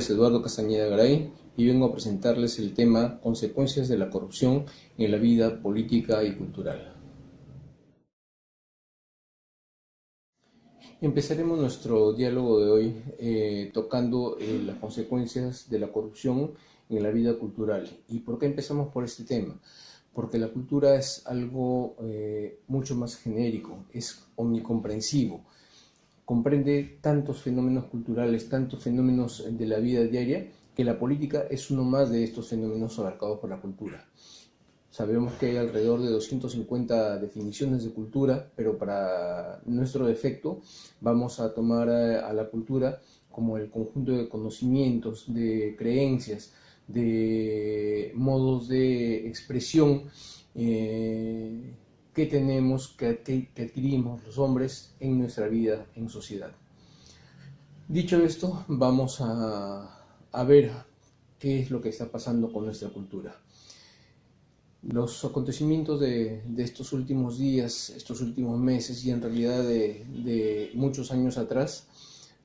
es Eduardo Castañeda Garay y vengo a presentarles el tema Consecuencias de la corrupción en la vida política y cultural. Empezaremos nuestro diálogo de hoy tocando las consecuencias de la corrupción en la vida cultural. ¿Y por qué empezamos por este tema? Porque la cultura es algo mucho más genérico, es omnicomprensivo, comprende tantos fenómenos culturales, tantos fenómenos de la vida diaria, que la política es uno más de estos fenómenos abarcados por la cultura. Sabemos que hay alrededor de 250 definiciones de cultura, pero para nuestro efecto vamos a tomar a la cultura como el conjunto de conocimientos, de creencias, de modos de expresión que tenemos, que adquirimos los hombres en nuestra vida en sociedad. Dicho esto, vamos a ver qué es lo que está pasando con nuestra cultura. Los acontecimientos de estos últimos días, estos últimos meses y en realidad de muchos años atrás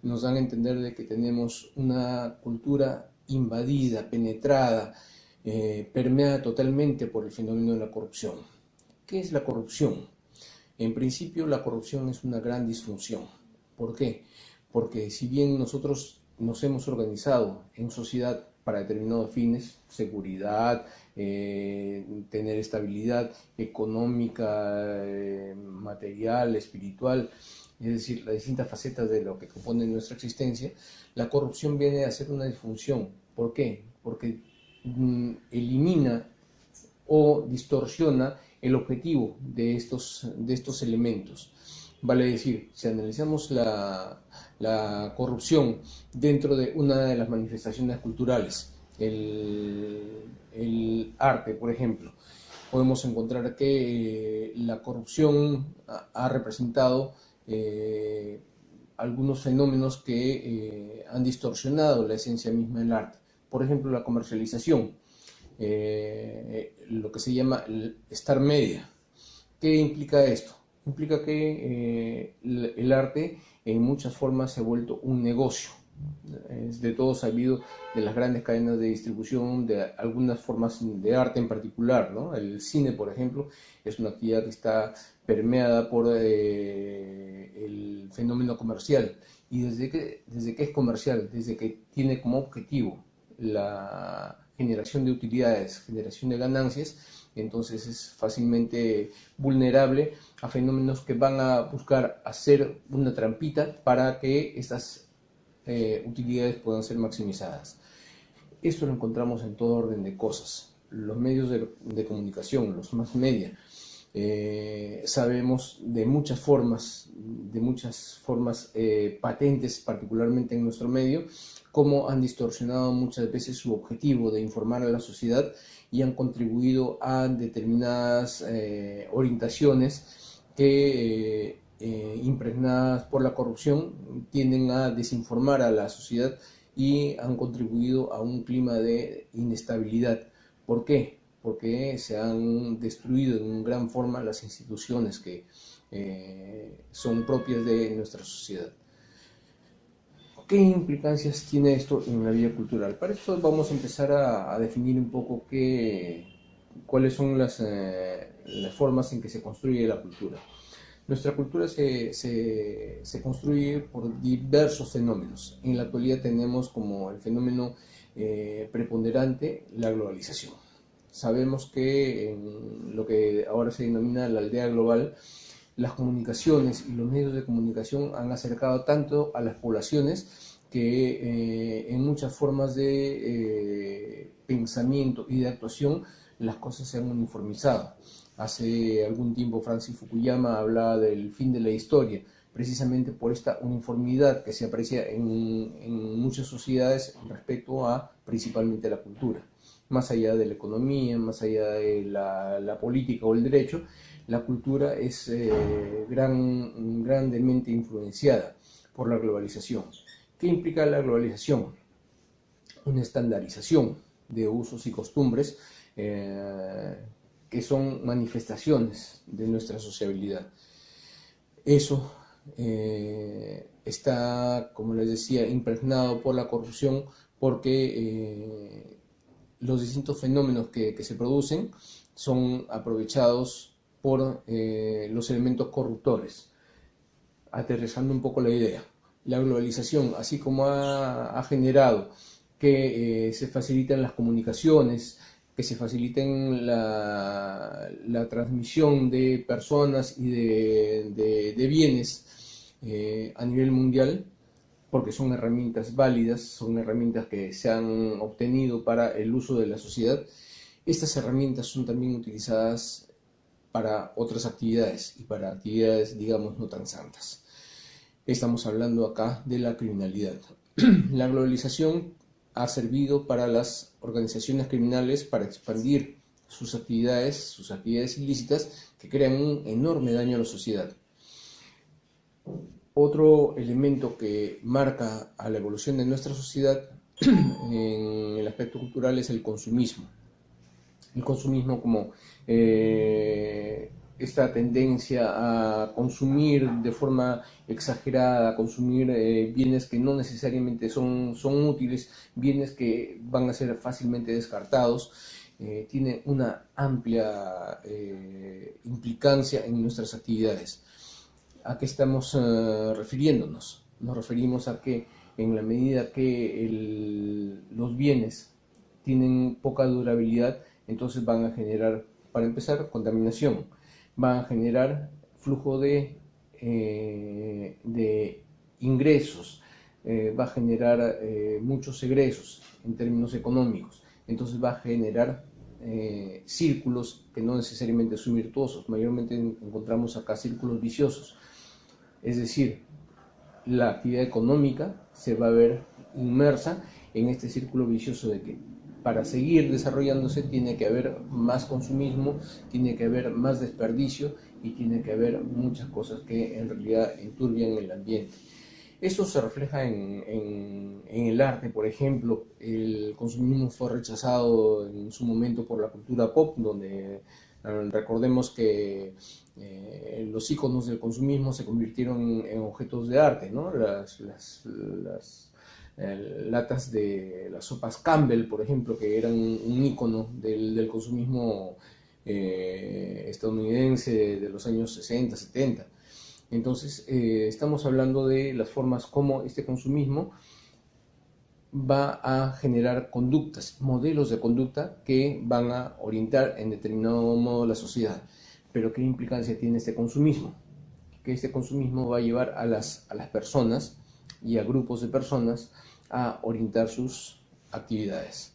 nos dan a entender de que tenemos una cultura invadida, penetrada, permeada totalmente por el fenómeno de la corrupción. ¿Qué es la corrupción? En principio, la corrupción es una gran disfunción. ¿Por qué? Porque si bien nosotros nos hemos organizado en sociedad para determinados fines, seguridad, tener estabilidad económica, material, espiritual, es decir, las distintas facetas de lo que compone nuestra existencia, la corrupción viene a ser una disfunción. ¿Por qué? Porque elimina o distorsiona el objetivo de estos elementos. Vale decir, si analizamos la corrupción dentro de una de las manifestaciones culturales, el arte, por ejemplo, podemos encontrar que la corrupción ha representado algunos fenómenos que han distorsionado la esencia misma del arte. Por ejemplo, la comercialización, lo que se llama el star media. ¿Qué implica esto? Implica que el arte en muchas formas se ha vuelto un negocio. Es de todo sabido de las grandes cadenas de distribución, de algunas formas de arte en particular, ¿no? El cine, por ejemplo, es una actividad que está permeada por el fenómeno comercial. ¿Y desde que es comercial? Desde que tiene como objetivo la generación de utilidades, generación de ganancias, entonces es fácilmente vulnerable a fenómenos que van a buscar hacer una trampita para que estas utilidades puedan ser maximizadas. Esto lo encontramos en todo orden de cosas. Los medios de comunicación, los mass media, sabemos de muchas formas patentes, particularmente en nuestro medio, cómo han distorsionado muchas veces su objetivo de informar a la sociedad y han contribuido a determinadas orientaciones que, impregnadas por la corrupción, tienden a desinformar a la sociedad y han contribuido a un clima de inestabilidad. ¿Por qué? Porque se han destruido en gran forma las instituciones que son propias de nuestra sociedad. ¿Qué implicancias tiene esto en la vida cultural? Para eso vamos a empezar a definir un poco cuáles son las formas en que se construye la cultura. Nuestra cultura se construye por diversos fenómenos. En la actualidad tenemos como el fenómeno preponderante la globalización. Sabemos que en lo que ahora se denomina la aldea global, las comunicaciones y los medios de comunicación han acercado tanto a las poblaciones que en muchas formas de pensamiento y de actuación las cosas se han uniformizado. Hace algún tiempo Francis Fukuyama hablaba del fin de la historia, precisamente por esta uniformidad que se aprecia en muchas sociedades respecto a principalmente la cultura. Más allá de la economía, más allá de la política o el derecho, la cultura es grandemente influenciada por la globalización. ¿Qué implica la globalización? Una estandarización de usos y costumbres que son manifestaciones de nuestra sociabilidad. Eso está, como les decía, impregnado por la corrupción, porque los distintos fenómenos que se producen son aprovechados por los elementos corruptores. Aterrizando un poco la idea, la globalización, así como ha generado que se faciliten las comunicaciones, que se faciliten la transmisión de personas y de bienes a nivel mundial, porque son herramientas válidas, son herramientas que se han obtenido para el uso de la sociedad. Estas herramientas son también utilizadas para otras actividades y para actividades, digamos, no tan santas. Estamos hablando acá de la criminalidad. La globalización ha servido para las organizaciones criminales para expandir sus actividades ilícitas que crean un enorme daño a la sociedad. Otro elemento que marca a la evolución de nuestra sociedad en el aspecto cultural es el consumismo. El consumismo como esta tendencia a consumir de forma exagerada, a consumir bienes que no necesariamente son útiles, bienes que van a ser fácilmente descartados, tiene una amplia implicancia en nuestras actividades. ¿A qué estamos refiriéndonos? Nos referimos a que en la medida que los bienes tienen poca durabilidad, entonces van a generar, para empezar, contaminación, van a generar flujo de ingresos, va a generar muchos egresos en términos económicos, entonces va a generar círculos que no necesariamente son virtuosos, mayormente encontramos acá círculos viciosos, es decir, la actividad económica se va a ver inmersa en este círculo vicioso de que para seguir desarrollándose tiene que haber más consumismo, tiene que haber más desperdicio y tiene que haber muchas cosas que en realidad enturbian el ambiente. Esto se refleja en el arte, por ejemplo. El consumismo fue rechazado en su momento por la cultura pop, donde recordemos que los íconos del consumismo se convirtieron en objetos de arte, ¿no? Las latas de las sopas Campbell, por ejemplo, que eran un ícono del consumismo estadounidense de los años 60, 70. Entonces, estamos hablando de las formas como este consumismo va a generar conductas, modelos de conducta que van a orientar en determinado modo la sociedad. Pero ¿qué implicancia tiene este consumismo? Que este consumismo va a llevar a las personas y a grupos de personas a orientar sus actividades.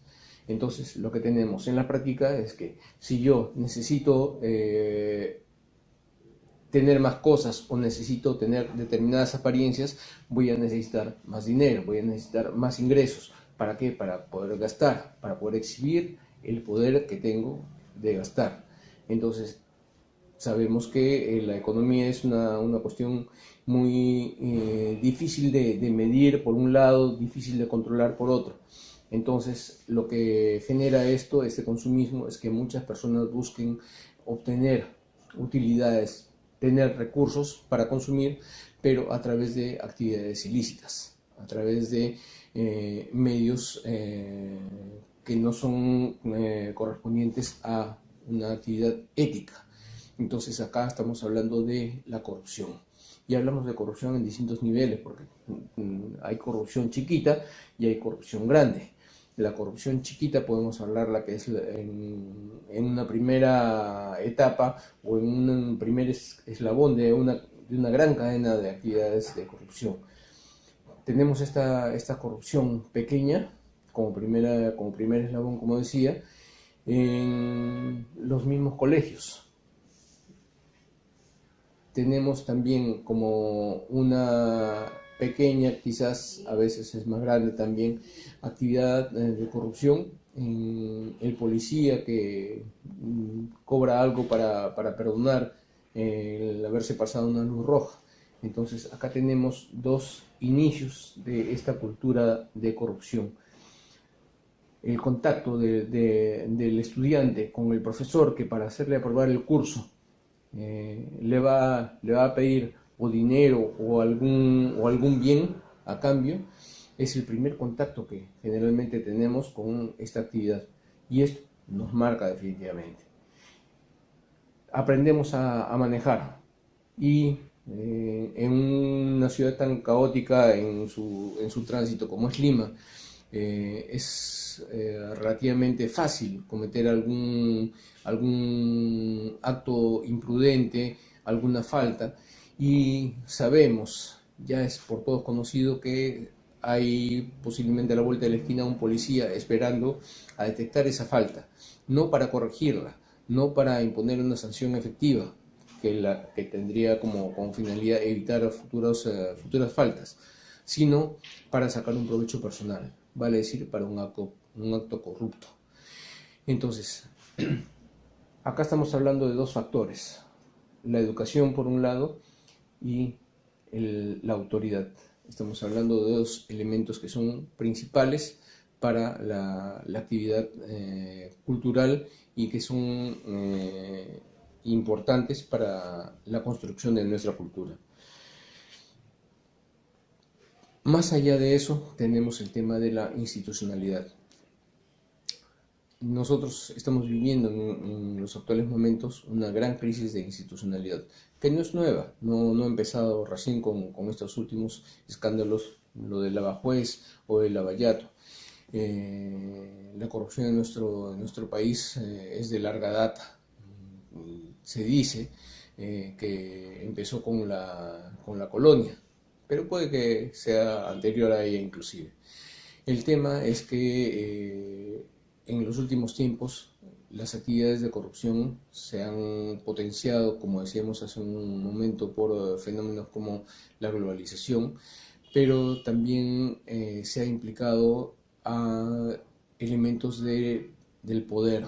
Entonces, lo que tenemos en la práctica es que si yo necesito tener más cosas o necesito tener determinadas apariencias, voy a necesitar más dinero, voy a necesitar más ingresos. ¿Para qué? Para poder gastar, para poder exhibir el poder que tengo de gastar. Entonces, sabemos que la economía es una cuestión muy difícil de medir por un lado, difícil de controlar por otro. Entonces, lo que genera este consumismo, es que muchas personas busquen obtener utilidades, tener recursos para consumir, pero a través de actividades ilícitas, a través de medios que no son correspondientes a una actividad ética. Entonces acá estamos hablando de la corrupción. Y hablamos de corrupción en distintos niveles, porque hay corrupción chiquita y hay corrupción grande. De la corrupción chiquita podemos hablar la que es en una primera etapa o en un primer eslabón de una gran cadena de actividades de corrupción. Tenemos esta corrupción pequeña como primer eslabón, como decía, en los mismos colegios. Tenemos también como una pequeña, quizás a veces es más grande también, actividad de corrupción en el policía que cobra algo para perdonar el haberse pasado una luz roja. Entonces acá tenemos dos inicios de esta cultura de corrupción. El contacto del estudiante con el profesor, que para hacerle aprobar el curso le va a pedir o dinero o algún bien a cambio, Es el primer contacto que generalmente tenemos con esta actividad y esto nos marca definitivamente. Aprendemos a manejar y en una ciudad tan caótica en su tránsito como es Lima, es relativamente fácil cometer algún acto imprudente, alguna falta, y sabemos, ya es por todos conocido, que hay posiblemente a la vuelta de la esquina un policía esperando a detectar esa falta, no para corregirla, no para imponer una sanción efectiva, que tendría como finalidad evitar futuras faltas, sino para sacar un provecho personal, vale decir, para un acto corrupto. Entonces, acá estamos hablando de dos factores: la educación por un lado y la autoridad. Estamos hablando de dos elementos que son principales para la actividad cultural y que son importantes para la construcción de nuestra cultura. Más allá de eso, tenemos el tema de la institucionalidad. Nosotros estamos viviendo en los actuales momentos una gran crisis de institucionalidad, que no es nueva, no ha empezado recién con estos últimos escándalos, lo del Lavajuez o el Lavallato. La corrupción en nuestro país es de larga data. Se dice que empezó con la colonia, pero puede que sea anterior a ella inclusive. El tema es que en los últimos tiempos las actividades de corrupción se han potenciado, como decíamos hace un momento, por fenómenos como la globalización, pero también se ha implicado a elementos del poder.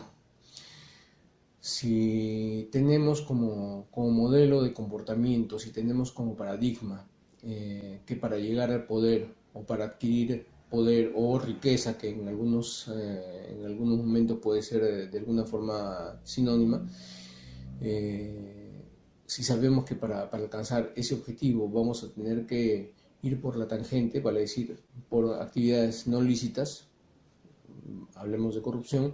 Si tenemos como modelo de comportamiento, si tenemos como paradigma que para llegar al poder o para adquirir poder o riqueza, que en algunos momentos puede ser de alguna forma sinónima, si sabemos que para alcanzar ese objetivo vamos a tener que ir por la tangente, vale decir, por actividades no lícitas, hablemos de corrupción,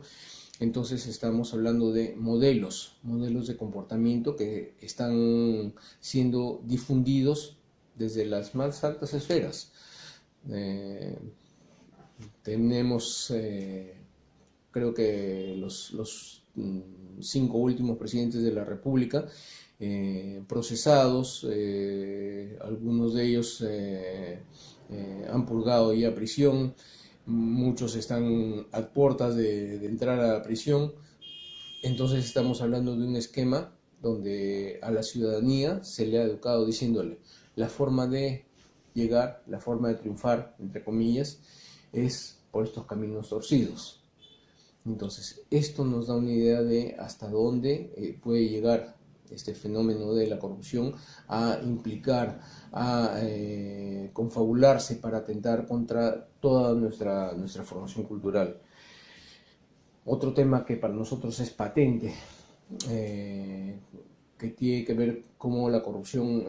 entonces estamos hablando de modelos de comportamiento que están siendo difundidos desde las más altas esferas. Tenemos, creo que los 5 últimos presidentes de la República procesados, algunos de ellos han purgado ya prisión, muchos están a puertas de entrar a la prisión. Entonces estamos hablando de un esquema donde a la ciudadanía se le ha educado diciéndole: la forma de llegar, la forma de triunfar, entre comillas, es por estos caminos torcidos. Entonces, esto nos da una idea de hasta dónde puede llegar este fenómeno de la corrupción a implicar, a confabularse para atentar contra toda nuestra formación cultural. Otro tema que para nosotros es patente, que tiene que ver cómo la corrupción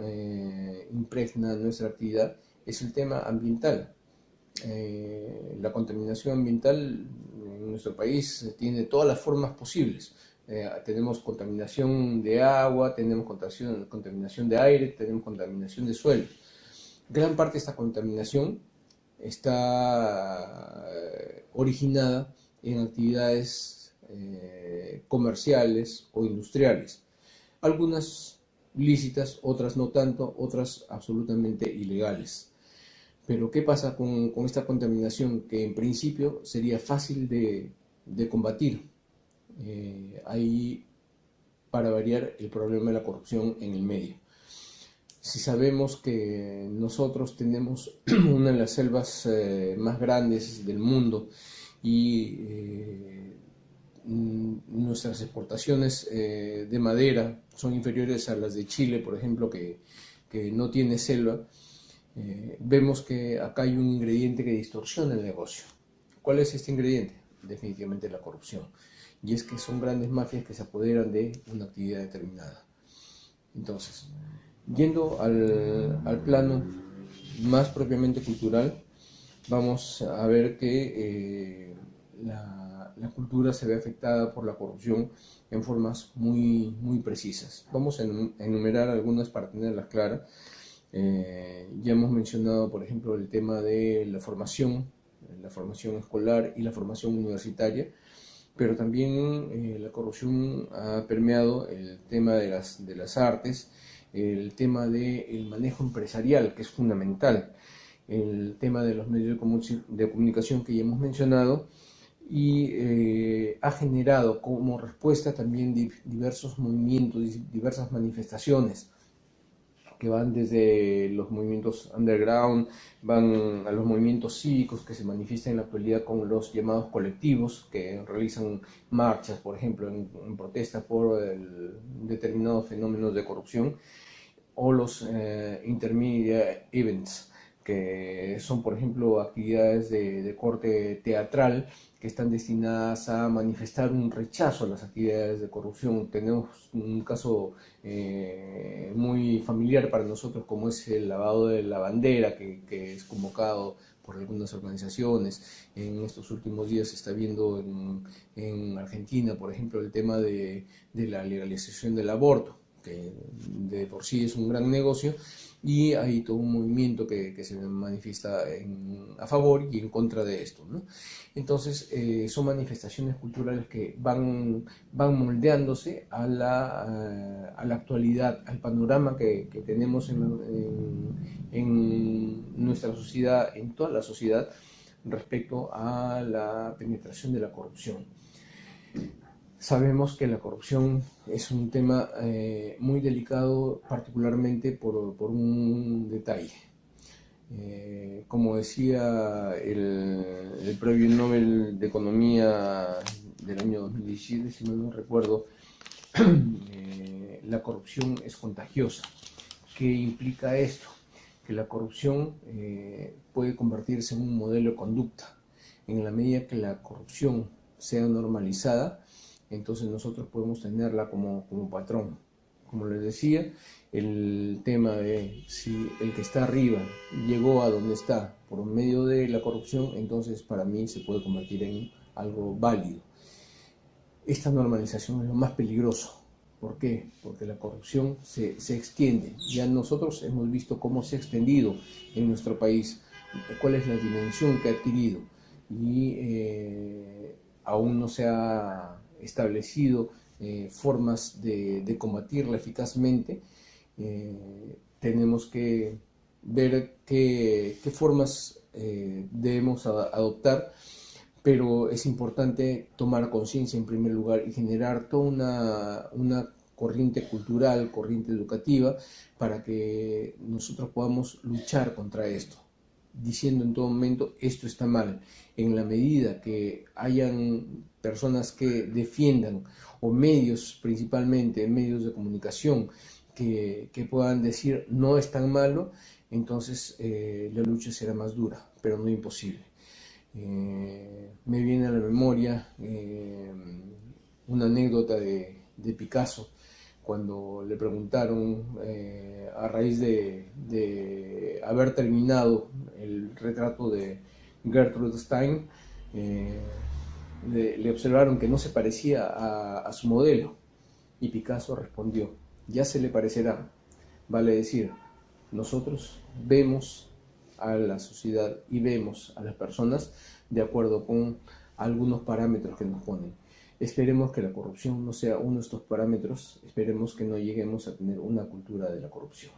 impregna nuestra actividad, es el tema ambiental. La contaminación ambiental en nuestro país tiene todas las formas posibles. Tenemos contaminación de agua, tenemos contaminación de aire, tenemos contaminación de suelo. Gran parte de esta contaminación está originada en actividades comerciales o industriales. Algunas lícitas, otras no tanto, otras absolutamente ilegales. Pero ¿qué pasa con esta contaminación que en principio sería fácil de combatir? Hay, para variar, el problema de la corrupción en el medio. Si sabemos que nosotros tenemos una de las selvas más grandes del mundo y nuestras exportaciones de madera son inferiores a las de Chile, por ejemplo, que no tiene selva, vemos que acá hay un ingrediente que distorsiona el negocio. ¿Cuál es este ingrediente? Definitivamente la corrupción. Y es que son grandes mafias que se apoderan de una actividad determinada. Entonces, yendo al plano más propiamente cultural, vamos a ver que la cultura se ve afectada por la corrupción en formas muy precisas. Vamos a enumerar algunas para tenerlas claras. Ya hemos mencionado, por ejemplo, el tema de la formación escolar y la formación universitaria, pero también la corrupción ha permeado el tema de las artes, el tema del manejo empresarial, que es fundamental, el tema de los medios de comunicación que ya hemos mencionado, y ha generado como respuesta también diversos movimientos, diversas manifestaciones que van desde los movimientos underground, van a los movimientos cívicos que se manifiestan en la actualidad con los llamados colectivos, que realizan marchas, por ejemplo, en protesta por determinados fenómenos de corrupción, o los intermedia events, que son, por ejemplo, actividades de corte teatral que están destinadas a manifestar un rechazo a las actividades de corrupción. Tenemos un caso muy familiar para nosotros, como es el lavado de la bandera, que es convocado por algunas organizaciones. En estos últimos días se está viendo en Argentina, por ejemplo, el tema de la legalización del aborto, que de por sí es un gran negocio, y hay todo un movimiento que se manifiesta a favor y en contra de esto, ¿no? Entonces, son manifestaciones culturales que van moldeándose a la actualidad, al panorama que tenemos en nuestra sociedad, en toda la sociedad, respecto a la penetración de la corrupción. Sabemos que la corrupción es un tema muy delicado, particularmente por un detalle. Como decía el Premio Nobel de Economía del año 2017, si mal no recuerdo, la corrupción es contagiosa. ¿Qué implica esto? Que la corrupción puede convertirse en un modelo de conducta. En la medida que la corrupción sea normalizada, entonces nosotros podemos tenerla como patrón. Como les decía, el tema de si el que está arriba llegó a donde está por medio de la corrupción, entonces para mí se puede convertir en algo válido. Esta normalización es lo más peligroso. ¿Por qué? Porque la corrupción se extiende. Ya nosotros hemos visto cómo se ha extendido en nuestro país, cuál es la dimensión que ha adquirido, y aún no se ha establecido formas de combatirla eficazmente. Tenemos que ver qué formas debemos adoptar, pero es importante tomar conciencia en primer lugar y generar toda una corriente cultural, corriente educativa, para que nosotros podamos luchar contra esto, diciendo en todo momento esto está mal. En la medida que hayan personas que defiendan, o medios, principalmente medios de comunicación, que puedan decir no es tan malo, entonces la lucha será más dura, pero no imposible. Me viene a la memoria una anécdota de Picasso, cuando le preguntaron, a raíz de haber terminado el retrato de Gertrude Stein, le observaron que no se parecía a su modelo, y Picasso respondió: ya se le parecerá. Vale decir, nosotros vemos a la sociedad y vemos a las personas de acuerdo con algunos parámetros que nos ponen. Esperemos que la corrupción no sea uno de estos parámetros, esperemos que no lleguemos a tener una cultura de la corrupción.